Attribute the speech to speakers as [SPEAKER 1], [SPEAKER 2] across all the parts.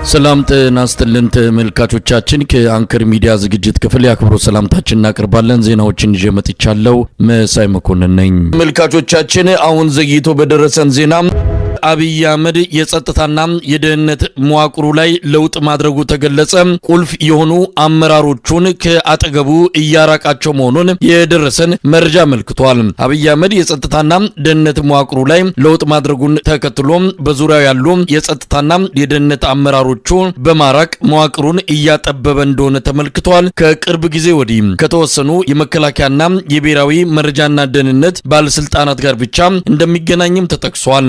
[SPEAKER 1] ሰላም ጤና ይስጥልን ተመልካቾቻችን ከአንከር ሚዲያ ዝግጅት ክፍል ያክብሮ ሰላምታችንን እናቀርባለን። ዜናዎችን ይዤ መጥቻለሁ። መሳይ መኮንን ነኝ። ተመልካቾቻችን አሁን ዘግይቶ በደረሰን ዜና አብይ አህመድ የጸጥታና የደህንነት መዋቅሩ ላይ ለውጥ ማድረጉ ተገለጸ። ቁልፍ የሆኑ አመራሮቹን ከአጠገቡ እያራቃቸው መሆኑን የደረሰን መረጃ አመልክቷል። አብይ አህመድ የጸጥታና ደህንነት መዋቅሩ ላይ ለውጥ ማድረጉን ተከትሎ በዙሪያው ያሉ የጸጥታና የደህንነት አመራሮቹ በማራቅ መዋቅሩን እያጠበበ እንደሆነ ተመልክቷል። ከቅርብ ጊዜ ወዲህ ከተወሰኑ የመከላከያና የብሔራዊ መረጃና ደህንነት ባለስልጣናት ጋር ብቻ እንደሚገናኝም ተጠቅሷል።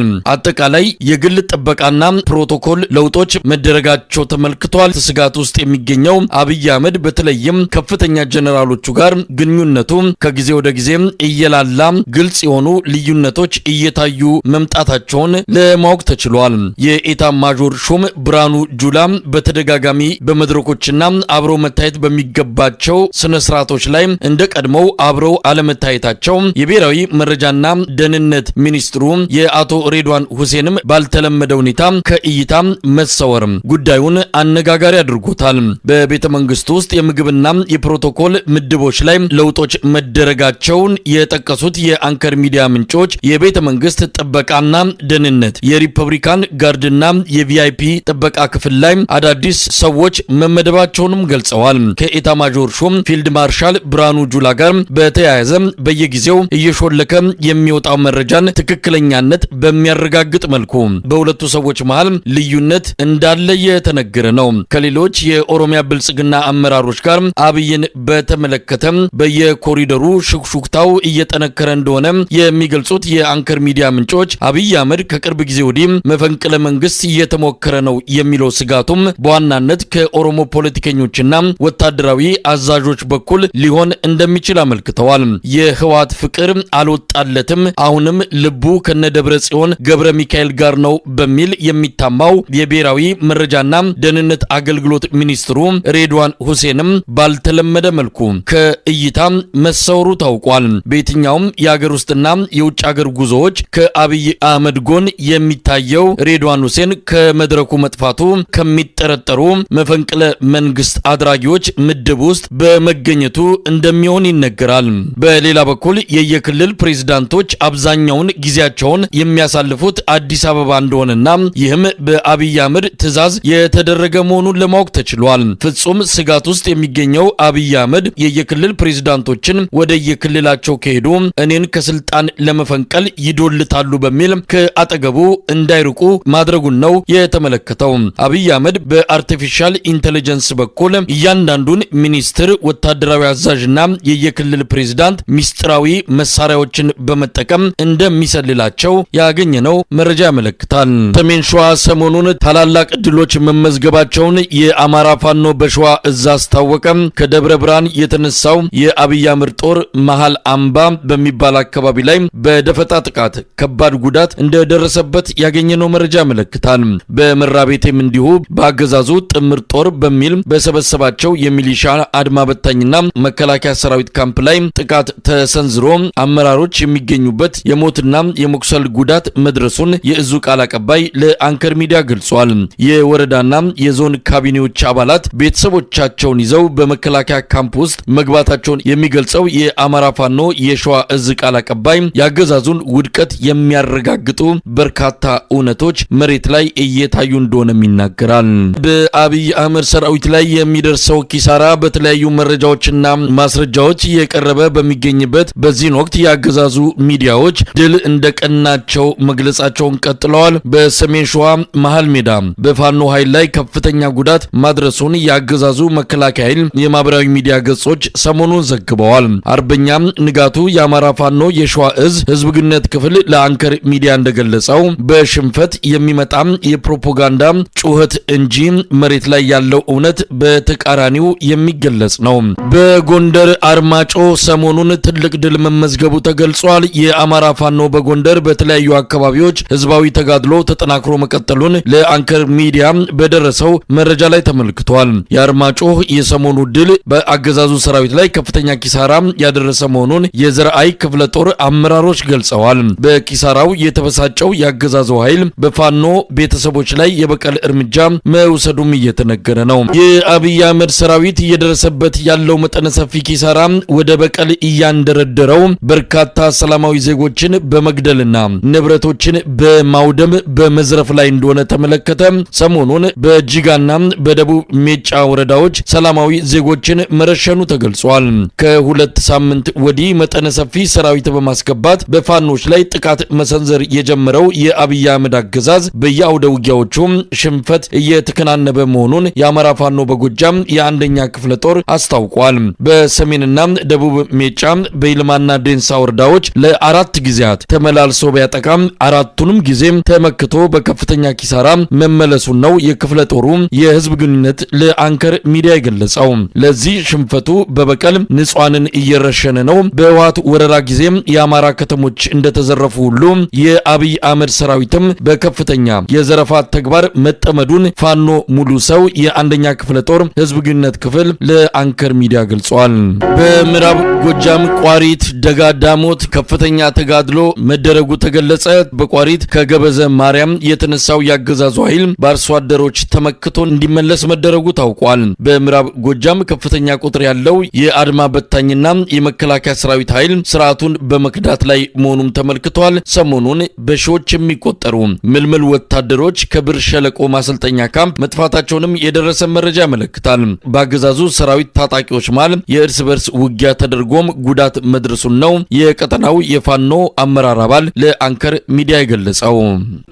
[SPEAKER 1] ላይ የግል ጥበቃና ፕሮቶኮል ለውጦች መደረጋቸው ተመልክቷል። ስጋት ውስጥ የሚገኘው አብይ አህመድ በተለይም ከፍተኛ ጀነራሎቹ ጋር ግንኙነቱ ከጊዜ ወደ ጊዜ እየላላ ግልጽ የሆኑ ልዩነቶች እየታዩ መምጣታቸውን ለማወቅ ተችሏል። የኤታ ማጆር ሹም ብርሃኑ ጁላ በተደጋጋሚ በመድረኮችና አብረው መታየት በሚገባቸው ስነ ስርዓቶች ላይ እንደ ቀድሞው አብረው አለመታየታቸው የብሔራዊ መረጃና ደህንነት ሚኒስትሩ የአቶ ሬድዋን ሁሴንም ባልተለመደ ሁኔታ ከእይታ መሰወር ጉዳዩን አነጋጋሪ አድርጎታል። በቤተ መንግስቱ ውስጥ የምግብና የፕሮቶኮል ምድቦች ላይ ለውጦች መደረጋቸውን የጠቀሱት የአንከር ሚዲያ ምንጮች የቤተ መንግስት ጥበቃና ደህንነት የሪፐብሊካን ጋርድና የቪአይፒ ጥበቃ ክፍል ላይ አዳዲስ ሰዎች መመደባቸውንም ገልጸዋል። ከኤታ ማጆር ሹም ፊልድ ማርሻል ብርሃኑ ጁላ ጋር በተያያዘ በየጊዜው እየሾለከ የሚወጣው መረጃን ትክክለኛነት በሚያረጋግጥ መልኩ በሁለቱ ሰዎች መሃል ልዩነት እንዳለ የተነገረ ነው። ከሌሎች የኦሮሚያ ብልጽግና አመራሮች ጋር አብይን በተመለከተ በየኮሪደሩ ሹክሹክታው እየጠነከረ እንደሆነ የሚገልጹት የአንከር ሚዲያ ምንጮች አብይ አህመድ ከቅርብ ጊዜ ወዲህ መፈንቅለ መንግስት እየተሞከረ ነው የሚለው ስጋቱም በዋናነት ከኦሮሞ ፖለቲከኞችና ወታደራዊ አዛዦች በኩል ሊሆን እንደሚችል አመልክተዋል። የህወሓት ፍቅር አልወጣለትም፣ አሁንም ልቡ ከነደብረ ጽዮን ገብረ ሚካኤል ጋር ነው በሚል የሚታማው የብሔራዊ መረጃና ደህንነት አገልግሎት ሚኒስትሩ ሬድዋን ሁሴንም ባልተለመደ መልኩ ከእይታ መሰወሩ ታውቋል። በየትኛውም የሀገር ውስጥና የውጭ ሀገር ጉዞዎች ከአብይ አህመድ ጎን የሚታየው ሬድዋን ሁሴን ከመድረኩ መጥፋቱ ከሚጠረጠሩ መፈንቅለ መንግስት አድራጊዎች ምድብ ውስጥ በመገኘቱ እንደሚሆን ይነገራል። በሌላ በኩል የየክልል ፕሬዝዳንቶች አብዛኛውን ጊዜያቸውን የሚያሳልፉት አዲስ አበባ እንደሆነና ይህም በአብይ አህመድ ትዕዛዝ የተደረገ መሆኑን ለማወቅ ተችሏል። ፍጹም ስጋት ውስጥ የሚገኘው አብይ አህመድ የየክልል ፕሬዝዳንቶችን ወደ የክልላቸው ከሄዱ እኔን ከስልጣን ለመፈንቀል ይዶልታሉ በሚል ከአጠገቡ እንዳይርቁ ማድረጉን ነው የተመለከተው። አብይ አህመድ በአርቲፊሻል ኢንተለጀንስ በኩል እያንዳንዱን ሚኒስትር፣ ወታደራዊ አዛዥና የየክልል ፕሬዝዳንት ሚስጥራዊ መሳሪያዎችን በመጠቀም እንደሚሰልላቸው ያገኘነው መረጃ ያመለክታል። ሰሜን ሸዋ ሰሞኑን ታላላቅ ድሎች መመዝገባቸውን የአማራ ፋኖ በሸዋ እዝ አስታወቀ። ከደብረ ብርሃን የተነሳው የአብይ አህመድ ጦር መሃል አምባ በሚባል አካባቢ ላይ በደፈጣ ጥቃት ከባድ ጉዳት እንደደረሰበት ያገኘነው መረጃ ያመለክታል። በመራቤቴም እንዲሁ በአገዛዙ ጥምር ጦር በሚል በሰበሰባቸው የሚሊሻ አድማ በታኝና መከላከያ ሰራዊት ካምፕ ላይ ጥቃት ተሰንዝሮ አመራሮች የሚገኙበት የሞትና የመቁሰል ጉዳት መድረሱን የእዙ ቃል አቀባይ ለአንከር ሚዲያ ገልጿል። የወረዳና የዞን ካቢኔዎች አባላት ቤተሰቦቻቸውን ይዘው በመከላከያ ካምፕ ውስጥ መግባታቸውን የሚገልጸው የአማራ ፋኖ የሸዋ እዝ ቃል አቀባይ ያገዛዙን ውድቀት የሚያረጋግጡ በርካታ እውነቶች መሬት ላይ እየታዩ እንደሆነም ይናገራል። በአብይ አህመድ ሰራዊት ላይ የሚደርሰው ኪሳራ በተለያዩ መረጃዎችና ማስረጃዎች እየቀረበ በሚገኝበት በዚህን ወቅት ያገዛዙ ሚዲያዎች ድል እንደቀናቸው መግለጻቸውን ቀጥለዋል። በሰሜን ሸዋ መሃል ሜዳ በፋኖ ኃይል ላይ ከፍተኛ ጉዳት ማድረሱን ያገዛዙ መከላከያ ኃይል የማህበራዊ ሚዲያ ገጾች ሰሞኑን ዘግበዋል። አርበኛ ንጋቱ የአማራ ፋኖ የሸዋ እዝ ህዝብ ግንኙነት ክፍል ለአንከር ሚዲያ እንደገለጸው በሽንፈት የሚመጣ የፕሮፓጋንዳ ጩኸት እንጂ መሬት ላይ ያለው እውነት በተቃራኒው የሚገለጽ ነው። በጎንደር አርማጮ ሰሞኑን ትልቅ ድል መመዝገቡ ተገልጿል። የአማራ ፋኖ በጎንደር በተለያዩ አካባቢዎች ህዝባዊ ተጋድሎ ተጠናክሮ መቀጠሉን ለአንከር ሚዲያ በደረሰው መረጃ ላይ ተመልክቷል። የአርማጮህ የሰሞኑ ድል በአገዛዙ ሰራዊት ላይ ከፍተኛ ኪሳራ ያደረሰ መሆኑን የዘርአይ ክፍለ ጦር አመራሮች ገልጸዋል። በኪሳራው የተበሳጨው የአገዛዙ ኃይል በፋኖ ቤተሰቦች ላይ የበቀል እርምጃ መውሰዱም እየተነገረ ነው። የአብይ አህመድ ሰራዊት እየደረሰበት ያለው መጠነ ሰፊ ኪሳራ ወደ በቀል እያንደረደረው በርካታ ሰላማዊ ዜጎችን በመግደልና ንብረቶችን በማውደም በመዝረፍ ላይ እንደሆነ ተመለከተ። ሰሞኑን በጂጋና በደቡብ ሜጫ ወረዳዎች ሰላማዊ ዜጎችን መረሸኑ ተገልጿል። ከሁለት ሳምንት ወዲህ መጠነ ሰፊ ሰራዊት በማስገባት በፋኖች ላይ ጥቃት መሰንዘር የጀመረው የአብይ አህመድ አገዛዝ በየአውደ ውጊያዎቹ ሽንፈት እየተከናነበ መሆኑን የአማራ ፋኖ በጎጃም የአንደኛ ክፍለ ጦር አስታውቋል። በሰሜንና ደቡብ ሜጫ በይልማና ዴንሳ ወረዳዎች ለአራት ጊዜያት ተመላልሶ ቢያጠቃም አራቱንም ጊዜ ተመክቶ በከፍተኛ ኪሳራ መመለሱን ነው የክፍለ ጦሩ የህዝብ ግንኙነት ለአንከር ሚዲያ የገለጸው። ለዚህ ሽንፈቱ በበቀል ንጹሃንን እየረሸነ ነው። በህወሓት ወረራ ጊዜ የአማራ ከተሞች እንደተዘረፉ ሁሉ የአብይ አህመድ ሰራዊትም በከፍተኛ የዘረፋ ተግባር መጠመዱን ፋኖ ሙሉ ሰው የአንደኛ ክፍለ ጦር ህዝብ ግንኙነት ክፍል ለአንከር ሚዲያ ገልጿል። በምዕራብ ጎጃም ቋሪት ደጋዳሞት ከፍተኛ ተጋድሎ መደረጉ ተገለጸ። በቋሪት ከገበዘ ማርያም የተነሳው ያገዛዙ ኃይል በአርሶ አደሮች ተመክቶ እንዲመለስ መደረጉ ታውቋል። በምዕራብ ጎጃም ከፍተኛ ቁጥር ያለው የአድማ በታኝና የመከላከያ ሰራዊት ኃይል ስርዓቱን በመክዳት ላይ መሆኑም ተመልክቷል። ሰሞኑን በሺዎች የሚቆጠሩ ምልምል ወታደሮች ከብር ሸለቆ ማሰልጠኛ ካምፕ መጥፋታቸውንም የደረሰ መረጃ ያመለክታል። በአገዛዙ ሰራዊት ታጣቂዎች መሃል የእርስ በርስ ውጊያ ተደርጎም ጉዳት መድረሱን ነው የቀጠናው የፋኖ አመራር አባል ለአንከር ሚዲያ የገለጸው።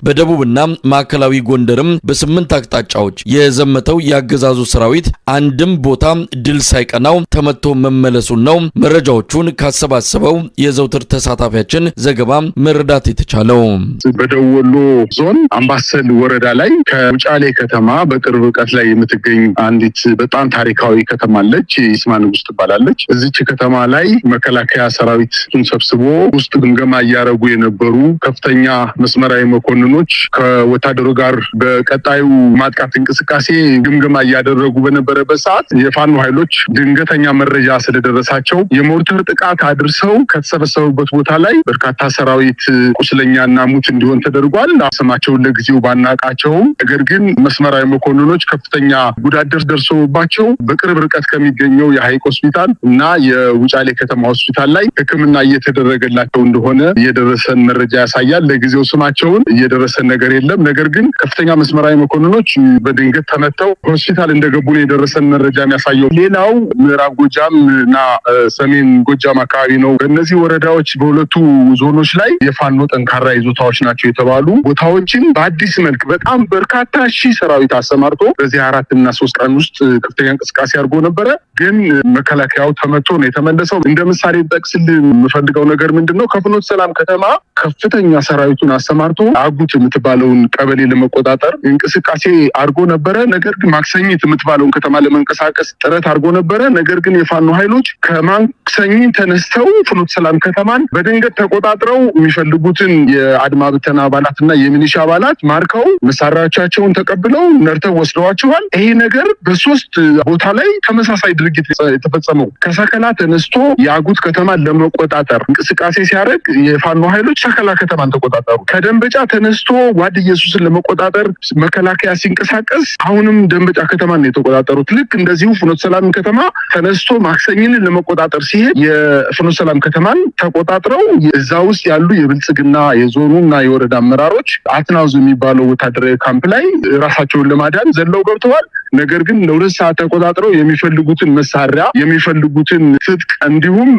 [SPEAKER 1] በደቡብና ማዕከላዊ ጎንደርም በስምንት አቅጣጫዎች የዘመተው የአገዛዙ ሰራዊት አንድም ቦታ ድል ሳይቀናው ተመቶ መመለሱን ነው መረጃዎቹን ካሰባሰበው የዘውትር ተሳታፊያችን ዘገባ መረዳት የተቻለው።
[SPEAKER 2] በደቡብ ወሎ ዞን አምባሰል ወረዳ ላይ ከውጫሌ ከተማ በቅርብ ርቀት ላይ የምትገኝ አንዲት በጣም ታሪካዊ ከተማ አለች። ይስማ ንጉስ ትባላለች። እዚች ከተማ ላይ መከላከያ ሰራዊቱን ሰብስቦ ውስጥ ግምገማ እያደረጉ የነበሩ ከፍተኛ መስመራዊ መኮንኖች ከወታደሩ ጋር በቀጣዩ ማጥቃት እንቅስቃሴ ግምገማ እያደረጉ በነበረበት ሰዓት የፋኖ ኃይሎች ድንገተኛ መረጃ ስለደረሳቸው የሞርተር ጥቃት አድርሰው ከተሰበሰቡበት ቦታ ላይ በርካታ ሰራዊት ቁስለኛና ሙት እንዲሆን ተደርጓል። ስማቸውን ለጊዜው ባናቃቸውም ነገር ግን መስመራዊ መኮንኖች ከፍተኛ ጉዳት ደርሶባቸው በቅርብ ርቀት ከሚገኘው የሐይቅ ሆስፒታል እና የውጫሌ ከተማ ሆስፒታል ላይ ሕክምና እየተደረገላቸው እንደሆነ የደረሰን መረጃ ያሳያል። ለጊዜው ስማቸውን እየደረሰን ነገር የለም። ነገር ግን ከፍተኛ መስመራዊ መኮንኖች በድንገት ተመተው ሆስፒታል እንደገቡ ነው የደረሰን መረጃ የሚያሳየው። ሌላው ምዕራብ ጎጃም እና ሰሜን ጎጃም አካባቢ ነው። በእነዚህ ወረዳዎች በሁለቱ ዞኖች ላይ የፋኖ ጠንካራ ይዞታዎች ናቸው የተባሉ ቦታዎችን በአዲስ መልክ በጣም በርካታ ሺህ ሰራዊት አሰማርቶ በዚህ 4 እና 3 ቀን ውስጥ ከፍተኛ እንቅስቃሴ አድርጎ ነበረ። ግን መከላከያው ተመቶ ነው የተመለሰው። እንደ ምሳሌ ጠቅስል የምፈልገው ነገር ምንድነው? ከፍኖተ ሰላም ከተማ ከፍተኛ ሰራዊቱን አሰማርቶ አጉት የምትባለውን ቀበሌ ለመቆጣጠር እንቅስቃሴ አድርጎ ነበረ። ነገር ግን ማክሰኝት የምትባለውን ከተማ ለመንቀሳቀስ ጥረት አድርጎ ነበረ። ነገር ግን የፋኖ ኃይሎች ከማክሰኝት ተነስተው ፍኖተ ሰላም ከተማን በድንገት ተቆጣጥረው የሚፈልጉትን የአድማ ብተና አባላትና የሚሊሻ አባላት ማርከው መሳሪያዎቻቸውን ተቀብለው ነርተው ወስደዋቸዋል። ይሄ ነገር በ3 ቦታ ላይ ተመሳሳይ ድርጊት የተፈጸመው ከሰከላ ተነስቶ የአጉት ከተማን ለመቆጣጠር እንቅስቃሴ ሲያደርግ የፋኖ ኃይሎች ሰከላ ከተማን ተቆጣጠሩ። ከደንበጫ ተነስቶ ዋድ ኢየሱስን ለመቆጣጠር መከላከያ ሲንቀሳቀስ አሁንም ደንበጫ ከተማን ነው የተቆጣጠሩት። ልክ እንደዚሁ ፍኖተ ሰላም ከተማ ተነስቶ ማክሰኝን ለመቆጣጠር ሲሄድ የፍኖተ ሰላም ከተማን ተቆጣጥረው እዛ ውስጥ ያሉ የብልጽግና የዞኑና የወረዳ አመራሮች አትናውዝ የሚባለው ወታደራዊ ካምፕ ላይ ራሳቸውን ለማዳን ዘለው ገብተዋል። ነገር ግን ለ2 ሰዓት ተቆጣጥረው የሚፈልጉትን መሳሪያ የሚፈልጉትን ትጥቅ እንዲሁም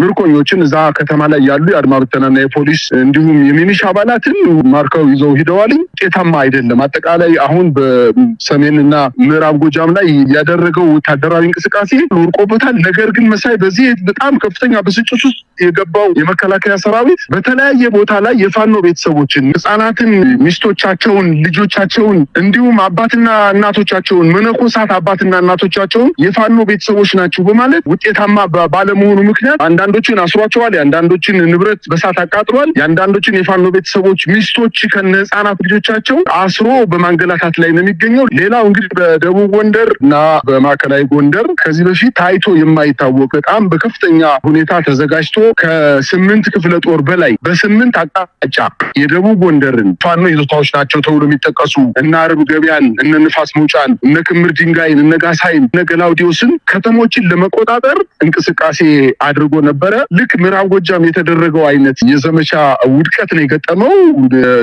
[SPEAKER 2] ምርኮኞችን እዛ ከተማ ላይ ያሉ የአድማ ብተናና የፖሊስ እንዲሁም የሚሊሻ አባላትን ማርከው ይዘው ሂደዋል። ውጤታማ አይደለም። አጠቃላይ አሁን በሰሜንና ምዕራብ ጎጃም ላይ ያደረገው ወታደራዊ እንቅስቃሴ ወርቆበታል። ነገር ግን መሳይ በዚህ በጣም ከፍተኛ ብስጭት ውስጥ የገባው የመከላከያ ሰራዊት በተለያየ ቦታ ላይ የፋኖ ቤተሰቦችን፣ ህጻናትን፣ ሚስቶቻቸውን፣ ልጆቻቸውን እንዲሁም አባትና እናቶቻቸውን መነኮሳት አባትና እናቶቻቸውን የፋኖ ቤተሰቦች ናቸው በማለት ውጤታማ ባለመሆኑ ምክንያት አንዳንዶችን አስሯቸዋል፣ የአንዳንዶችን ንብረት በሳት አቃጥሏል፣ የአንዳንዶችን የፋኖ የፋኖ ቤተሰቦች ሚስቶች ከነህፃናት ልጆቻቸው አስሮ በማንገላታት ላይ ነው የሚገኘው። ሌላው እንግዲህ በደቡብ ጎንደር እና በማዕከላዊ ጎንደር ከዚህ በፊት ታይቶ የማይታወቅ በጣም በከፍተኛ ሁኔታ ተዘጋጅቶ ከ8 ክፍለ ጦር በላይ በ8 አቅጣጫ የደቡብ ጎንደርን ፋኖ ይዞታዎች ናቸው ተብሎ የሚጠቀሱ እነ አርብ ገበያን፣ እነ ንፋስ መውጫን፣ እነ ክምር ድንጋይን፣ እነ ጋሳይን፣ እነ ገላውዲዮስን ከተሞችን ለመቆጣጠር እንቅስቃሴ አድርጎ ነበረ። ልክ ምዕራብ ጎጃም የተደረገው አይነት የዘመቻ ውድቀት ነው የገጠመው።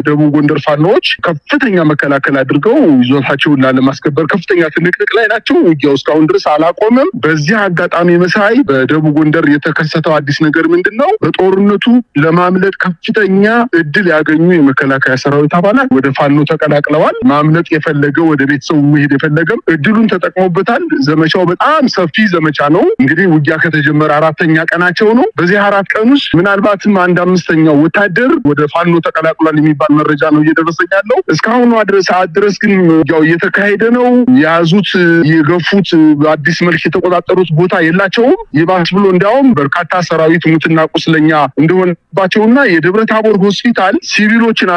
[SPEAKER 2] ደቡብ ጎንደር ፋኖዎች ከፍተኛ መከላከል አድርገው ይዞታቸውን ላለማስከበር ከፍተኛ ትንቅንቅ ላይ ናቸው። ውጊያው እስካሁን ድረስ አላቆመም። በዚህ አጋጣሚ መሳይ በደቡብ ጎንደር የተከሰተው አዲስ ነገር ምንድነው? በጦርነቱ ለማምለጥ ከፍተኛ እድል ያገኙ የመከላከያ ሰራዊት አባላት ወደ ፋኖ ተቀላቅለዋል። ማምለጥ የፈለገ ወደ ቤተሰቡ መሄድ የፈለገም እድሉን ተጠቅሞበታል። ዘመቻው በጣም ሰፊ ዘመቻ ነው። እንግዲህ ውጊያ ከተጀመረ 4ኛ ቀናቸው ነው። በዚህ 4 ቀን ውስጥ ምናልባትም 1/5ኛው ወታደር ወደ ፋኖ ተቀላቅሏል የሚባል መረጃ ነው እየደረሰኝ ያለው። እስካሁን ሰዓት ድረስ ግን ውጊያው እየተካሄደ ነው። የያዙት የገፉት አዲስ መልክ የተቆጣጠሩት ቦታ የላቸውም። ይባስ ብሎ እንዲያውም በርካታ ሰራዊት ሙትና ቁስለኛ እንደሆነባቸውና የደብረ ታቦር ሆስፒታል ሲቪሎችን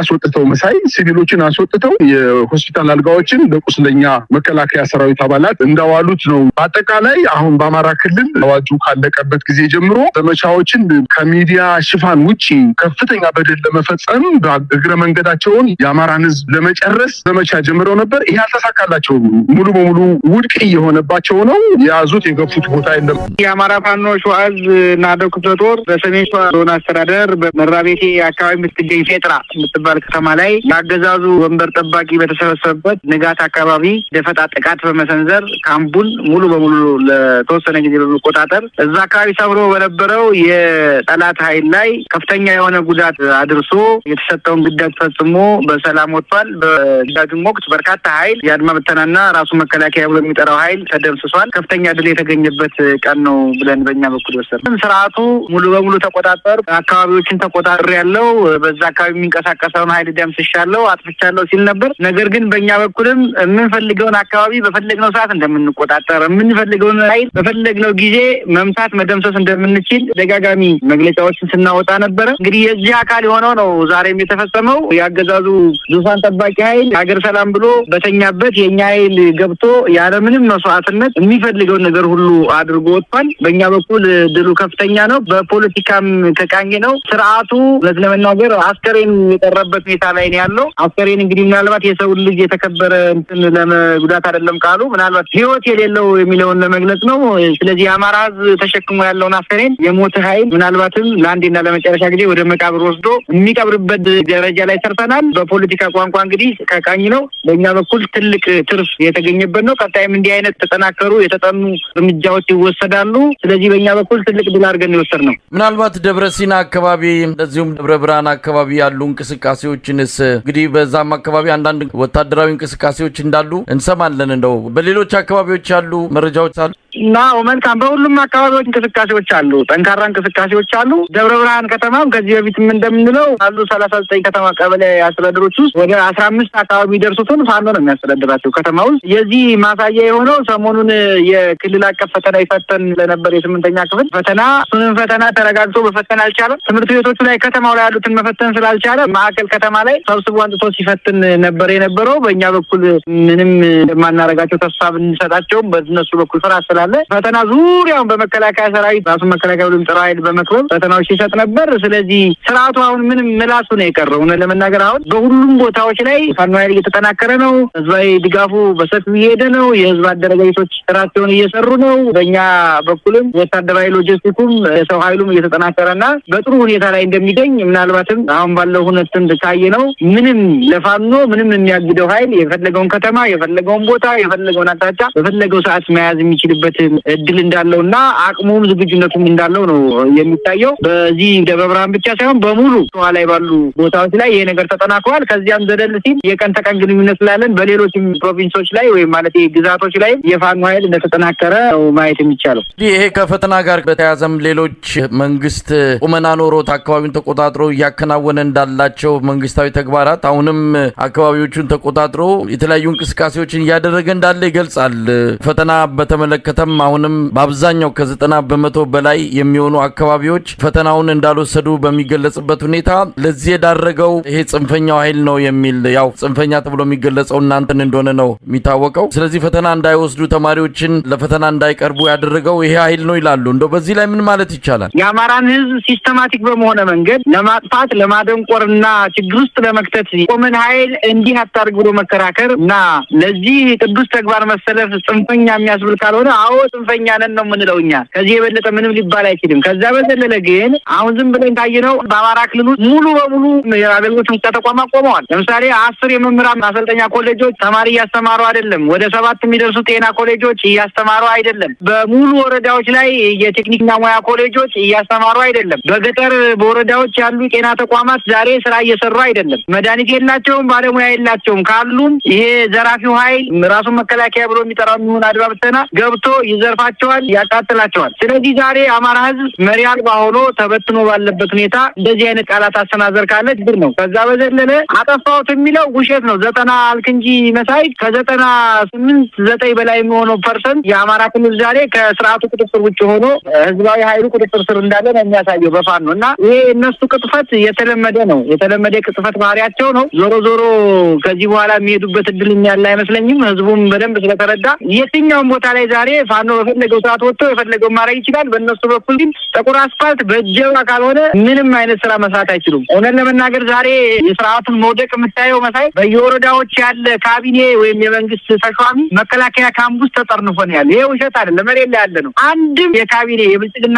[SPEAKER 2] አስወጥተው የሆስፒታል አልጋዎችን ለቁስለኛ መከላከያ ሰራዊት አባላት እንዳዋሉት ነው። በአጠቃላይ አሁን በአማራ ክልል አዋጁ ካለቀበት ጊዜ ጀምሮ ዘመቻዎችን ከሚዲያ ሽፋን ውጪ ከፍተኛ በደል ለመፈጸም በእግረ መንገዳቸውን የአማራን ሕዝብ ለመጨረስ ዘመቻ ጀምረው ነበር። ይሄ አልተሳካላቸውም። ሙሉ በሙሉ ውድቅ እየሆነባቸው ነው። የያዙት የገፉት ቦታ የለም።
[SPEAKER 3] የአማራ ፋኖ ሸዋ ዕዝ ናደው ክፍለ ጦር በሰሜን ሸዋ ዞን አስተዳደር በመራቤቴ አካባቢ የምትገኝ ፌጥራ የምትባል ከተማ ላይ የአገዛዙ ወንበር ጠባቂ በተሰበሰበበት ንጋት አካባቢ ደፈጣ ጥቃት በመሰንዘር ካምፑን ሙሉ በሙሉ ለተወሰነ ጊዜ በመቆጣጠር እዛ አካባቢ ሰፍሮ በነበረው የጠላት ኃይል ላይ ከፍተኛ የሆነ ጉዳት አድርሶ የተሰጠውን ግዳጅ ፈጽሞ በሰላም ወጥቷል። በግዳጁም ወቅት በርካታ ኃይል የአድማ ብተናና ራሱ መከላከያ ብሎ የሚጠራው ኃይል ተደምስሷል። ከፍተኛ ድል የተገኘበት ቀን ነው ብለን በእኛ በኩል ወሰድን። ስርዓቱ ሙሉ በሙሉ ተቆጣጠር አካባቢዎችን ተቆጣጠር ያለው በዛ አካባቢ የሚንቀሳቀሰውን ኃይል ደምስሻለሁ፣ አጥፍቻለሁ ሲል ነበር። ነገር ግን በእኛ በኩልም የምንፈልገውን አካባቢ በፈለግነው ሰዓት እንደምንቆጣጠር፣ የምንፈልገውን ኃይል በፈለግነው ጊዜ መምታት መደምሰስ እንደምንችል ደጋጋሚ መግለጫዎችን ስናወጣ ነበረ። እንግዲህ የዚህ አካል የሆነው ነው ዛሬም የተፈጸመው። የአገዛዙ ዙፋን ጠባቂ ኃይል ሀገር ሰላም ብሎ በተኛበት የኛ ኃይል ገብቶ ያለምንም መስዋዕትነት የሚፈልገውን ነገር ሁሉ አድርጎ ወጥቷል። በእኛ በኩል ድሉ ከፍተኛ ነው። በፖለቲካም ተቃኝ ነው። ስርዓቱ ለመናገር አስከሬን የቀረበት ሁኔታ ላይ ነው ያለው። አስከሬን እንግዲህ ምናልባት የሰው ልጅ የተከበረ እንትን ለመጉዳት አይደለም ቃሉ፣ ምናልባት ህይወት የሌለው የሚለውን ለመግለጽ ነው። ስለዚህ የአማራ ህዝብ ተሸክሞ ያለውን አስከሬን የሞተ ኃይል ምናልባትም ለአንዴና ለመጨረሻ ጊዜ ወደ መቃብር ወስዶ የሚቀብርበት ደረጃ ላይ ሰርተናል። በፖለቲካ ቋንቋ እንግዲህ ከቃኝ ነው። በእኛ በኩል ትልቅ ትርፍ የተገኘበት ነው። ቀጣይም እንዲህ አይነት ተጠናከሩ የተጠኑ እርምጃዎች ይወሰዳሉ። ስለዚህ በእኛ በኩል ትልቅ ድል አድርገን የወሰድ ነው።
[SPEAKER 1] ምናልባት ደብረ ሲና አካባቢ እንደዚሁም ደብረ ብርሃን አካባቢ ያሉ እንቅስቃሴዎችንስ እንግዲህ በዛም አካባቢ አንዳንድ ወታደራዊ እንቅስቃሴዎች እንዳሉ እንሰማለን። እንደው በሌሎች አካባቢዎች ያሉ መረጃዎች አሉ?
[SPEAKER 3] መልካም። በሁሉም አካባቢዎች እንቅስቃሴዎች አሉ፣ ጠንካራ እንቅስቃሴዎች አሉ። ደብረ ብርሃን ከተማም ከዚህ በፊትም እንደምንለው አሉ 39 ከተማ ቀበሌ አስተዳደሮች ውስጥ ወደ 15 አካባቢ ደርሱትን ፋኖ ነው የሚያስተዳድራቸው ከተማ ውስጥ። የዚህ ማሳያ የሆነው ሰሞኑን የክልል አቀፍ ፈተና ይፈተን ለነበር የ8ኛ ክፍል ፈተና፣ እሱንም ፈተና ተረጋግቶ መፈተን አልቻለም። ትምህርት ቤቶቹ ላይ ከተማው ላይ ያሉትን መፈተን ስላልቻለ ማዕከል ከተማ ላይ ሰብስቦ አንጥቶ ሲፈትን ነበር የነበረው። በእኛ በኩል ምንም እንደማናረጋቸው ተስፋ ብንሰጣቸውም በእነሱ በኩል ፍርሃት ስላለ ፈተና ዙሪያውን በመከላከያ ሰራዊት ራሱ መከላከያ ብሎ የሚጠራው ኃይል በመክበብ ፈተናዎች ሲሰጥ ነበር። ስለዚህ ስርዓቱ አሁን ምንም ምላሱ ነው የቀረው። ለመናገር አሁን በሁሉም ቦታዎች ላይ ፋኖ ኃይል እየተጠናከረ ነው። ህዝባዊ ድጋፉ በሰፊው እየሄደ ነው። የህዝብ አደረጃጀቶች ስራቸውን እየሰሩ ነው። በእኛ በኩልም ወታደራዊ ሎጂስቲኩም የሰው ኃይሉም እየተጠናከረና በጥሩ ሁኔታ ላይ እንደሚገኝ ምናልባትም አሁን ባለው ሁነትም ካየ ነው ምንም ለፋኖ ምንም የሚያግደው ኃይል የፈለገውን ከተማ የፈለገውን ቦታ የፈለገውን አቅጣጫ በፈለገው ሰዓት መያዝ የሚችልበት እድል እንዳለውና አቅሙም ዝግጁነቱም እንዳለው ነው የሚታየው። በዚህ ደብረ ብርሃን ብቻ ሳይሆን በሙሉ ሸዋ ላይ ባሉ ቦታዎች ላይ ይሄ ነገር ተጠናክሯል። ከዚያም ዘለል ሲል የቀን ተቀን ግንኙነት ስላለን በሌሎችም ፕሮቪንሶች ላይ ወይም ማለት ግዛቶች ላይ የፋኖ ኃይል እንደተጠናከረ ነው ማየት የሚቻለው።
[SPEAKER 1] ይሄ ከፈተና ጋር በተያያዘም ሌሎች መንግስት ቁመና ኖሮት አካባቢውን ተቆጣጥሮ እያከናወነ እንዳላቸው መንግስታዊ ተግባራት አሁንም አካባቢዎቹን ተቆጣጥሮ የተለያዩ እንቅስቃሴዎችን እያደረገ እንዳለ ይገልጻል። ፈተና በተመለከተ አልተከፈተም። አሁንም በአብዛኛው ከ90% በላይ የሚሆኑ አካባቢዎች ፈተናውን እንዳልወሰዱ በሚገለጽበት ሁኔታ ለዚህ የዳረገው ይሄ ጽንፈኛው ኃይል ነው የሚል ያው ጽንፈኛ ተብሎ የሚገለጸው እናንተን እንደሆነ ነው የሚታወቀው። ስለዚህ ፈተና እንዳይወስዱ ተማሪዎችን ለፈተና እንዳይቀርቡ ያደረገው ይሄ ኃይል ነው ይላሉ። እንደው በዚህ ላይ ምን ማለት ይቻላል?
[SPEAKER 3] የአማራን ህዝብ ሲስተማቲክ በመሆነ መንገድ ለማጥፋት ለማደንቆርና ችግር ውስጥ ለመክተት ቆመን ኃይል እንዲህ አታርግ ብሎ መከራከር እና ለዚህ ቅዱስ ተግባር መሰለፍ ጽንፈኛ የሚያስብል ካልሆነ አዎ ጽንፈኛ ነን ነው የምንለው እኛ። ከዚህ የበለጠ ምንም ሊባል አይችልም። ከዛ በዘለለ ግን አሁን ዝም ብለን ታየነው በአማራ ክልል ውስጥ ሙሉ በሙሉ የአገልግሎት መስጫ ተቋማት ቆመዋል። ለምሳሌ 10 የመምህራን ማሰልጠኛ ኮሌጆች ተማሪ እያስተማሩ አይደለም። ወደ 7 የሚደርሱ ጤና ኮሌጆች እያስተማሩ አይደለም። በሙሉ ወረዳዎች ላይ የቴክኒክና ሙያ ኮሌጆች እያስተማሩ አይደለም። በገጠር በወረዳዎች ያሉ ጤና ተቋማት ዛሬ ስራ እየሰሩ አይደለም። መድኃኒት የላቸውም፣ ባለሙያ የላቸውም። ካሉም ይሄ ዘራፊው ኃይል ራሱን መከላከያ ብሎ የሚጠራው የሚሆን አድባ ብተና ገብቶ ይዘርፋቸዋል፣ ያቃጥላቸዋል። ስለዚህ ዛሬ አማራ ህዝብ መሪ አልባ ሆኖ ተበትኖ ባለበት ሁኔታ እንደዚህ አይነት ቃላት አሰናዘር ካለ ችግር ነው። ከዛ በዘለለ አጠፋሁት የሚለው ውሸት ነው። 90 አልክ እንጂ መሳይ ከ98 9 በላይ የሚሆነው ፐርሰንት የአማራ ክልል ዛሬ ከስርዓቱ ቁጥጥር ውጭ ሆኖ ህዝባዊ ኃይሉ ቁጥጥር ስር እንዳለ ነው የሚያሳየው በፋኖ እና ይሄ እነሱ ቅጥፈት የተለመደ ነው። የተለመደ ቅጥፈት ባህሪያቸው ነው። ዞሮ ዞሮ ከዚህ በኋላ የሚሄዱበት እድል ያለ አይመስለኝም። ህዝቡም በደንብ ስለተረዳ የትኛውም ቦታ ላይ ዛሬ ፋኖ በፈለገው ሰዓት ወጥቶ የፈለገው ማድረግ ይችላል። በእነሱ በኩል ግን ጥቁር አስፋልት በእጀባ ካልሆነ ምንም አይነት ስራ መስራት አይችሉም። እውነት ለመናገር ዛሬ የስርዓቱን መውደቅ የምታየው መሳይ በየወረዳዎች ያለ ካቢኔ ወይም የመንግስት ተሿሚ መከላከያ ካምፕ ውስጥ ተጠርንፎ ነው ያለ። ይሄ ውሸት አይደለም፣ መሬት ላይ ያለ ነው። አንድም የካቢኔ የብልጽግና